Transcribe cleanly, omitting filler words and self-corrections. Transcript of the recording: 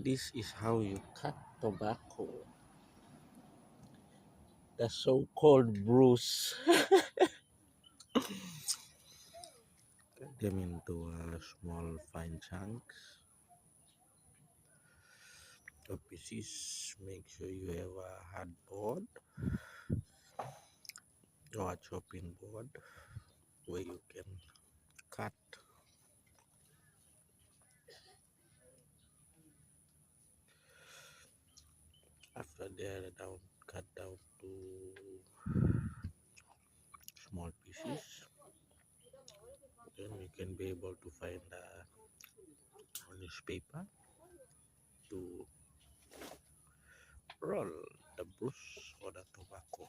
This is how you cut tobacco, the so-called Brus. Cut them into small fine chunks or pieces. Make sure you have a hard board or a chopping board where you can cut. After they are down, cut down to small pieces, then you can be able to find a newspaper to roll the Brus or the tobacco.